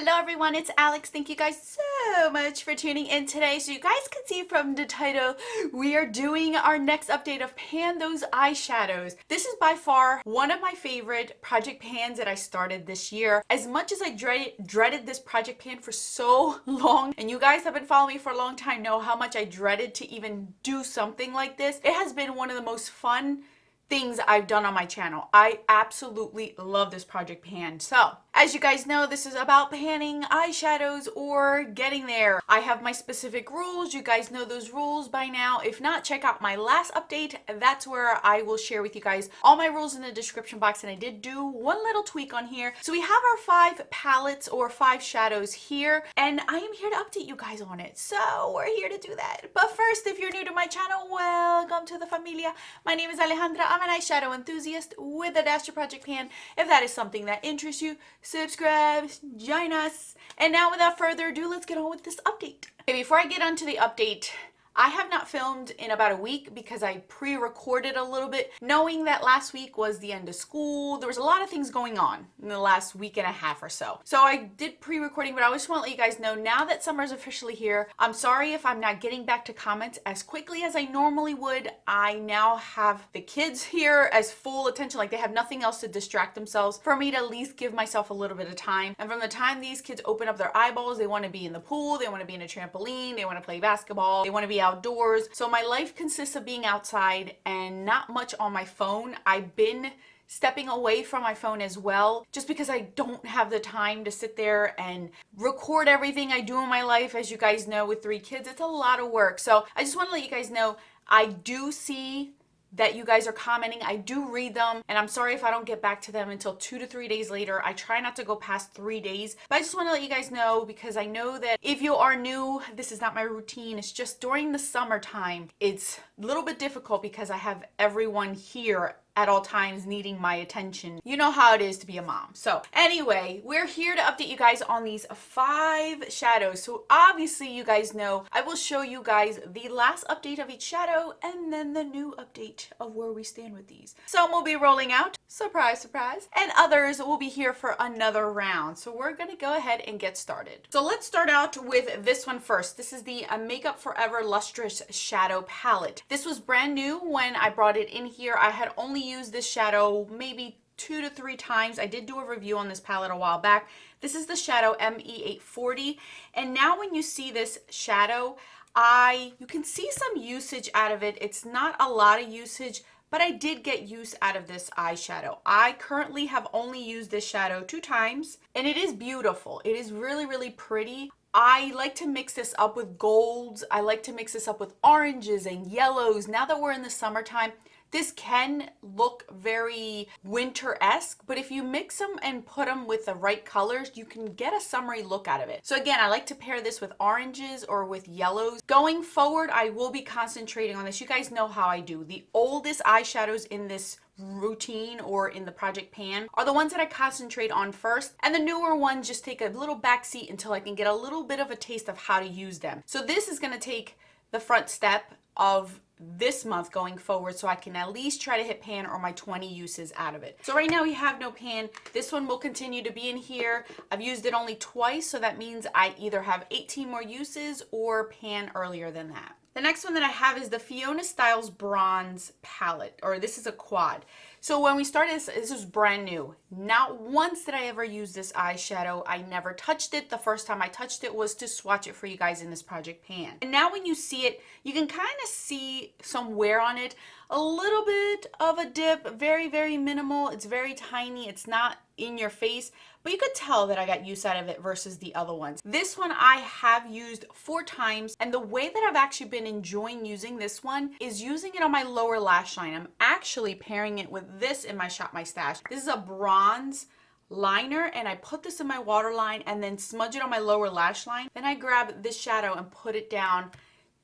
Hello everyone, it's Alex. Thank you guys so much for tuning in today. So you guys can see from the title, we are doing our next update of Pan Those Eyeshadows. This is by far one of my favorite project pans that I started this year. As much as I dreaded this project pan for so long, and you guys have been following me for a long time know how much I dreaded to even do something like this, it has been one of the most fun things I've done on my channel. I absolutely love this project pan. So, as you guys know, this is about panning eyeshadows or getting there. I have my specific rules. You guys know those rules by now. If not, check out my last update. That's where I will share with you guys all my rules in the description box, and I did do one little tweak on here. So we have our 5 palettes or 5 shadows here, and I am here to update you guys on it. So we're here to do that. But first, if you're new to my channel, welcome to the familia. My name is Alejandra. I'm an eyeshadow enthusiast with a Dasher project pan. If that is something that interests you, subscribe, join us. And now without further ado, let's get on with this update. Okay, before I get onto the update, I have not filmed in about a week because I pre-recorded a little bit, knowing that last week was the end of school. There was a lot of things going on in the last week and a half or so. So I did pre-recording, but I just want to let you guys know now that summer is officially here. I'm sorry if I'm not getting back to comments as quickly as I normally would. I now have the kids here as full attention, like they have nothing else to distract themselves for me to at least give myself a little bit of time. And from the time these kids open up their eyeballs, they want to be in the pool, they want to be in a trampoline, they want to play basketball, they want to be outdoors. So my life consists of being outside and not much on my phone. I've been stepping away from my phone as well, just because I don't have the time to sit there and record everything I do in my life. As you guys know, with 3 kids, it's a lot of work. So I just want to let you guys know, I do see that you guys are commenting. I do read them, and I'm sorry if I don't get back to them until 2 to 3 days later. I try not to go past 3 days, but I just want to let you guys know, because I know that if you are new, this is not my routine. It's just during the summertime, it's a little bit difficult because I have everyone here at all times needing my attention. You know how it is to be a mom. So anyway, we're here to update you guys on these 5 shadows. So obviously you guys know I will show you guys the last update of each shadow and then the new update of where we stand with these. Some will be rolling out, surprise, surprise, and others will be here for another round. So we're gonna go ahead and get started. So let's start out with this one first. This is the Makeup Forever Lustrous Shadow Palette. This was brand new when I brought it in here. I had only used this shadow maybe 2 to 3 times. I did do a review on this palette a while back. This is the shadow ME840, and now when you see this shadow, you can see some usage out of it. It's not a lot of usage, but I did get use out of this eyeshadow. I currently have only used this shadow 2 times, and it is beautiful. It is really, really pretty. I like to mix this up with golds. I like to mix this up with oranges and yellows. Now that we're in the summertime, this can look very winter-esque, but if you mix them and put them with the right colors, you can get a summery look out of it. So again, I like to pair this with oranges or with yellows. Going forward, I will be concentrating on this. You guys know how I do. The oldest eyeshadows in this routine or in the project pan are the ones that I concentrate on first, and the newer ones just take a little backseat until I can get a little bit of a taste of how to use them. So this is going to take the front step of this month going forward, so I can at least try to hit pan or my 20 uses out of it. So right now we have no pan. This one will continue to be in here. I've used it only twice, so that means I either have 18 more uses or pan earlier than that. The next one that I have is the Fiona Styles Bronze Palette, or this is a quad. So when we started this was brand new. Not once did I ever use this eyeshadow. I never touched it. The first time I touched it was to swatch it for you guys in this project pan. And now when you see it, you can kind of see some wear on it. A little bit of a dip, very, very minimal. It's very tiny. It's not in your face, but you could tell that I got use out of it versus the other ones. This one I have used 4 times, and the way that I've actually been enjoying using this one is using it on my lower lash line. I'm actually pairing it with this in my Shop My Stash. This is a bronze liner, and I put this in my waterline and then smudge it on my lower lash line. Then I grab this shadow and put it down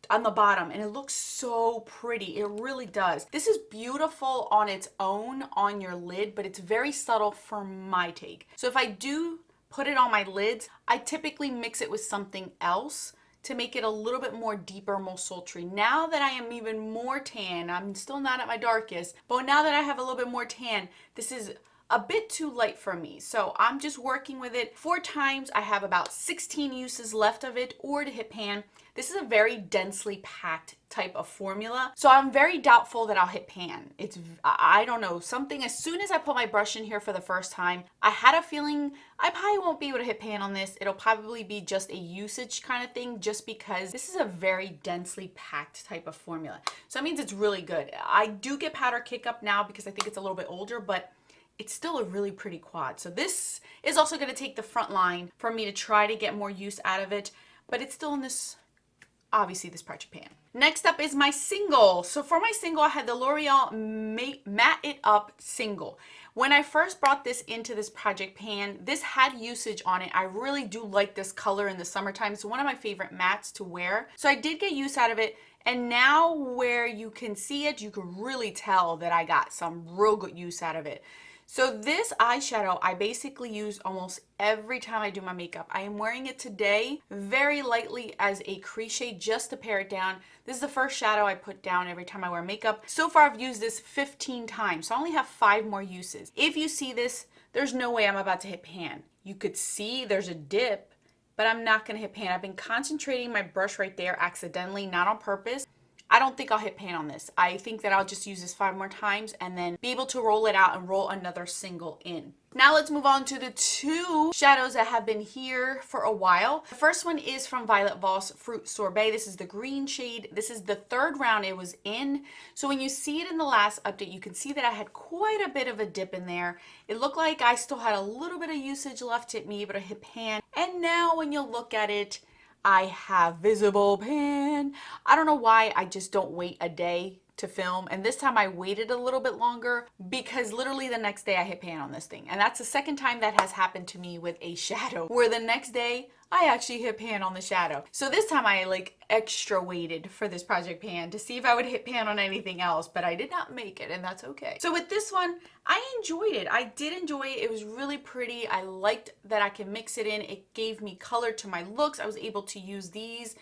on the bottom, and it looks so pretty. It really does. This is beautiful on its own on your lid, but it's very subtle for my take. So if I do put it on my lids, I typically mix it with something else to make it a little bit more deeper, more sultry. Now that I am even more tan, I'm still not at my darkest, but now that I have a little bit more tan, this is a bit too light for me. So I'm just working with it 4 times. I have about 16 uses left of it or to hit pan. This is a very densely packed type of formula. So I'm very doubtful that I'll hit pan. I don't know, something, as soon as I put my brush in here for the first time, I had a feeling I probably won't be able to hit pan on this. It'll probably be just a usage kind of thing, just because this is a very densely packed type of formula. So that means it's really good. I do get powder kick up now because I think it's a little bit older, but it's still a really pretty quad. So this is also going to take the front line for me to try to get more use out of it, but it's still in this, obviously, this project pan. Next up is my single. So for my single, I had the L'Oreal Matte It Up single. When I first brought this into this project pan, this had usage on it. I really do like this color in the summertime. It's one of my favorite mattes to wear. So I did get use out of it. And now where you can see it, you can really tell that I got some real good use out of it. So this eyeshadow, I basically use almost every time I do my makeup. I am wearing it today very lightly as a crease shade just to pare it down. This is the first shadow I put down every time I wear makeup. So far I've used this 15 times, so I only have 5 more uses. If you see this, there's no way I'm about to hit pan. You could see there's a dip, but I'm not gonna hit pan. I've been concentrating my brush right there accidentally, not on purpose. I don't think I'll hit pan on this. I think that I'll just use this 5 more times and then be able to roll it out and roll another single in. Now let's move on to the 2 shadows that have been here for a while. The first one is from Violet Voss Fruit Sorbet. This is the green shade. This is the 3rd round it was in. So when you see it in the last update, you can see that I had quite a bit of a dip in there. It looked like I still had a little bit of usage left to be able to hit pan. And now when you look at it, I have visible pan. I don't know why I just don't wait a day to film, and this time I waited a little bit longer because literally the next day I hit pan on this thing, and that's the second time that has happened to me with a shadow, where the next day I actually hit pan on the shadow. So this time I like extra waited for this project pan to see if I would hit pan on anything else, but I did not make it, and that's okay. So with this one, I enjoyed it. I did enjoy it. It was really pretty. I liked that I can mix it in. It gave me color to my looks. I was able to use these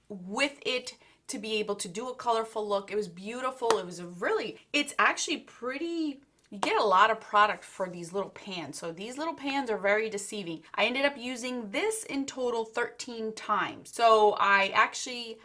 with it to be able to do a colorful look. It was beautiful. It's actually pretty, you get a lot of product for these little pans. So these little pans are very deceiving. I ended up using this in total 13 times. So I actually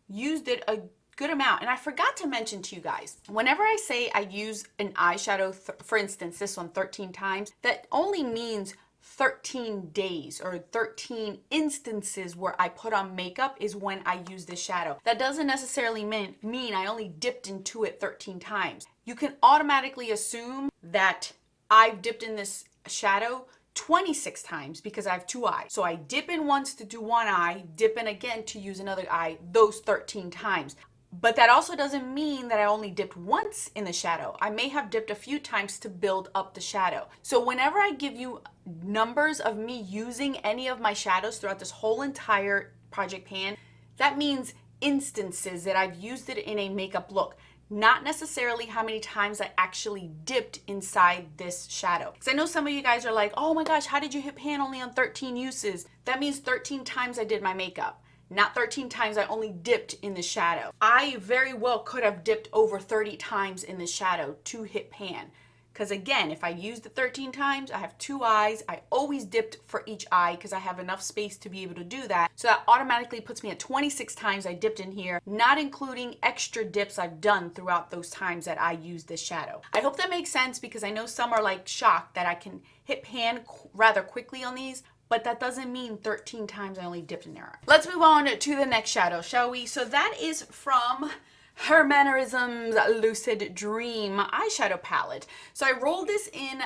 used it a good amount. And I forgot to mention to you guys, whenever I say I use an eyeshadow, for instance, this one 13 times, that only means 13 days or 13 instances where I put on makeup is when I use this shadow. That doesn't necessarily mean I only dipped into it 13 times. You can automatically assume that I've dipped in this shadow 26 times because I have 2 eyes. So I dip in once to do one eye, dip in again to use another eye, those 13 times. But that also doesn't mean that I only dipped once in the shadow. I may have dipped a few times to build up the shadow. So whenever I give you numbers of me using any of my shadows throughout this whole entire project pan, that means instances that I've used it in a makeup look, not necessarily how many times I actually dipped inside this shadow. Because I know some of you guys are like, oh my gosh, how did you hit pan only on 13 uses? That means 13 times I did my makeup. Not 13 times I only dipped in the shadow. I very well could have dipped over 30 times in the shadow to hit pan. Because again, if I used it 13 times, I have 2 eyes. I always dipped for each eye because I have enough space to be able to do that. So that automatically puts me at 26 times I dipped in here, not including extra dips I've done throughout those times that I used this shadow. I hope that makes sense because I know some are like shocked that I can hit pan rather quickly on these. But that doesn't mean 13 times I only dipped in there. Let's move on to the next shadow, shall we? So that is from Her Mannerisms Lucid Dream eyeshadow palette. So I rolled this in,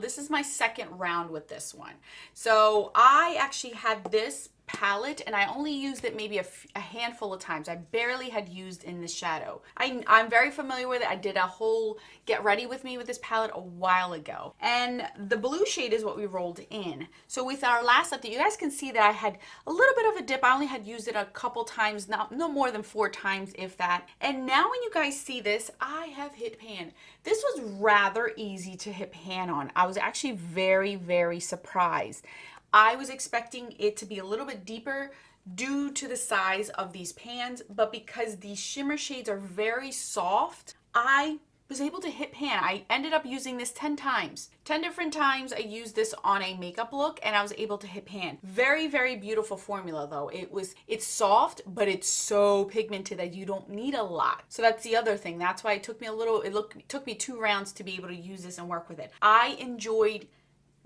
this is my 2nd round with this one. So I actually had this palette and I only used it maybe a handful of times. I barely had used in the shadow. I'm very familiar with it. I did a whole get ready with me with this palette a while ago. And the blue shade is what we rolled in. So with our last update, you guys can see that I had a little bit of a dip. I only had used it a couple times, no more than 4 times if that. And now when you guys see this, I have hit pan. This was rather easy to hit pan on. I was actually very, very surprised. I was expecting it to be a little bit deeper due to the size of these pans, but because these shimmer shades are very soft, I was able to hit pan. I ended up using this 10 times. 10 different times I used this on a makeup look and I was able to hit pan. Very, very beautiful formula though. It's soft, but it's so pigmented that you don't need a lot. So that's the other thing. That's why it took me it took me 2 rounds to be able to use this and work with it. I enjoyed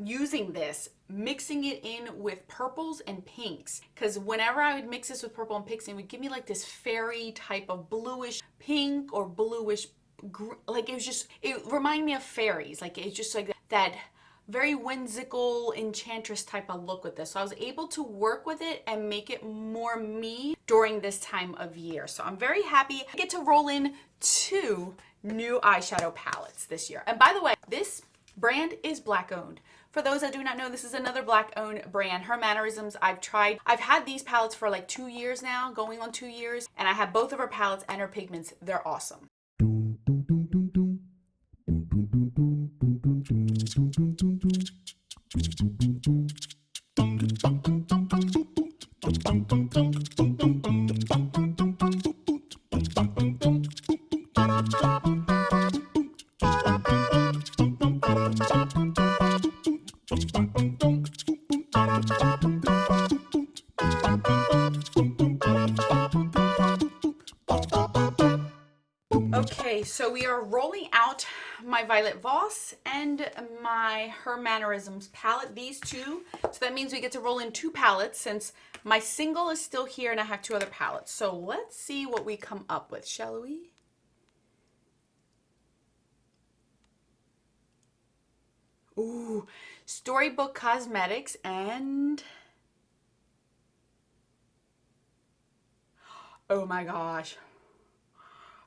using this, mixing it in with purples and pinks, because whenever I would mix this with purple and pinks, it would give me like this fairy type of bluish pink or bluish, like it reminded me of fairies. Like it's just like that very whimsical enchantress type of look with this. So I was able to work with it and make it more me during this time of year. So I'm very happy. I get to roll in 2 new eyeshadow palettes this year. And by the way, this brand is Black owned. For those that do not know, this is another Black owned brand. Her Mannerisms, I've had these palettes for like 2 years now, going on 2 years, and I have both of her palettes and her pigments. They're awesome. Okay, so we are rolling out my Violet Voss and my Her Mannerisms palette, these 2. So that means we get to roll in 2 palettes since my single is still here and I have 2 other palettes. So let's see what we come up with, shall we? Ooh, Storybook Cosmetics and... oh my gosh.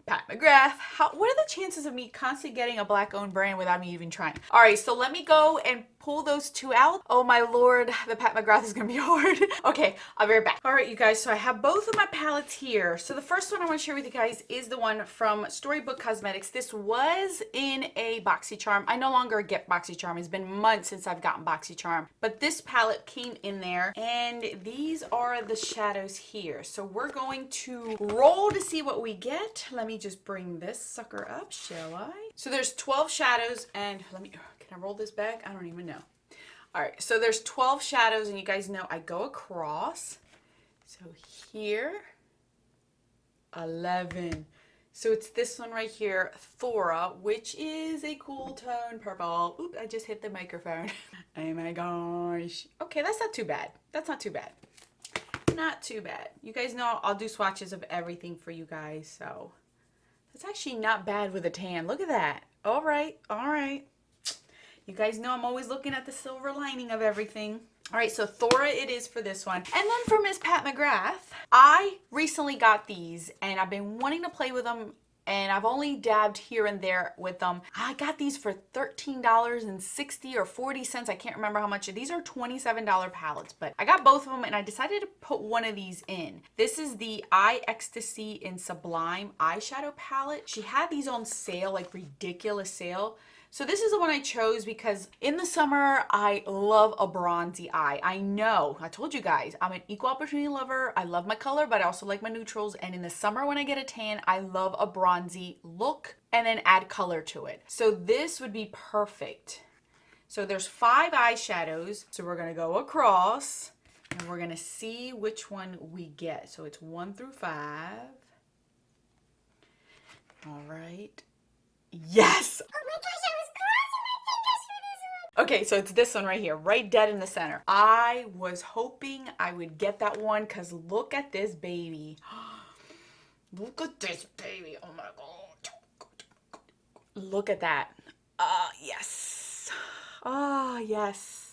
Pat McGrath. What are the chances of me constantly getting a Black owned brand without me even trying? All right, so let me go and pull those 2 out. Oh my Lord, the Pat McGrath is gonna be hard. Okay, I'll be right back. All right, you guys, so I have both of my palettes here. So the first one I wanna share with you guys is the one from Storybook Cosmetics. This was in a BoxyCharm. I no longer get BoxyCharm. It's been months since I've gotten BoxyCharm, but this palette came in there and these are the shadows here. So we're going to roll to see what we get. Let me just bring this sucker up, shall I? So there's 12 shadows and can I roll this back? I don't even know. All right, so there's 12 shadows and you guys know I go across. So here, 11. So it's this one right here, Thora, which is a cool tone purple. Oop, I just hit the microphone. Oh my gosh. Okay, that's not too bad. That's not too bad. Not too bad. You guys know I'll do swatches of everything for you guys, so that's actually not bad with a tan. Look at that. All right, all right. You guys know I'm always looking at the silver lining of everything. All right, so Thora it is for this one. And then for Miss Pat McGrath, I recently got these and I've been wanting to play with them and I've only dabbed here and there with them. I got these for $13.60 or 40 cents. I can't remember how much. These are $27 palettes, but I got both of them and I decided to put one of these in. This is the Eye Ecstasy in Sublime eyeshadow palette. She had these on sale, like ridiculous sale. So this is the one I chose because in the summer, I love a bronzy eye. I know, I told you guys, I'm an equal opportunity lover. I love my color, but I also like my neutrals. And in the summer when I get a tan, I love a bronzy look and then add color to it. So this would be perfect. So there's 5 eyeshadows. So we're gonna go across and we're gonna see which one we get. So it's 1 through 5. All right. Yes! Oh my gosh, I was crossing my fingers for this one. Okay, so it's this one right here, right dead in the center. I was hoping I would get that one because look at this baby. Look at this baby. Oh my God. Look at that. Yes. Yes.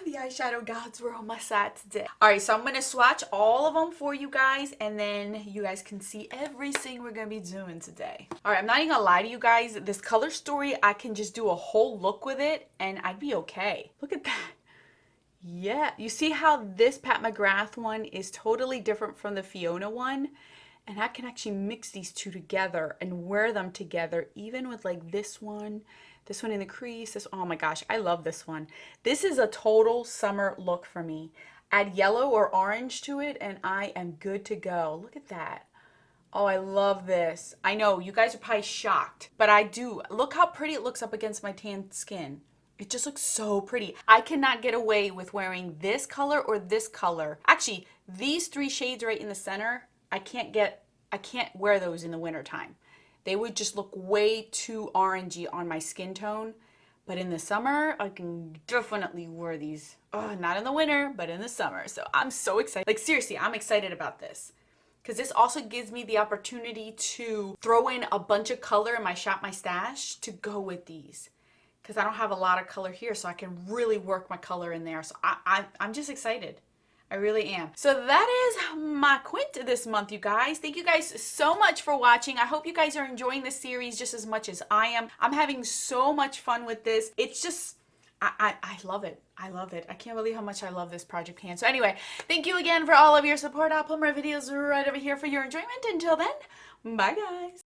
The eyeshadow gods were on my side today. All right, so I'm going to swatch all of them for you guys, and then you guys can see everything we're going to be doing today. All right, I'm not even going to lie to you guys. This color story, I can just do a whole look with it, and I'd be okay. Look at that. Yeah, you see how this Pat McGrath one is totally different from the Fiona one? And I can actually mix these 2 together and wear them together, even with like this one in the crease. Oh my gosh, I love this one. This is a total summer look for me. Add yellow or orange to it and I am good to go. Look at that. Oh, I love this. I know, you guys are probably shocked, but I do. Look how pretty it looks up against my tan skin. It just looks so pretty. I cannot get away with wearing this color or this color. Actually, these three shades right in the center, I can't wear those in the wintertime. They would just look way too orangey on my skin tone. But in the summer, I can definitely wear these. Oh, not in the winter, but in the summer. So I'm so excited. Like seriously, I'm excited about this. Because this also gives me the opportunity to throw in a bunch of color in my Shop My Stash to go with these. Because I don't have a lot of color here, so I can really work my color in there. So I'm just excited. I really am. So that is my quint this month, you guys. Thank you guys so much for watching. I hope you guys are enjoying this series just as much as I am. I'm having so much fun with this. It's just, I love it. I love it. I can't believe how much I love this project pan. So anyway, thank you again for all of your support. I'll put more videos right over here for your enjoyment. Until then, bye guys.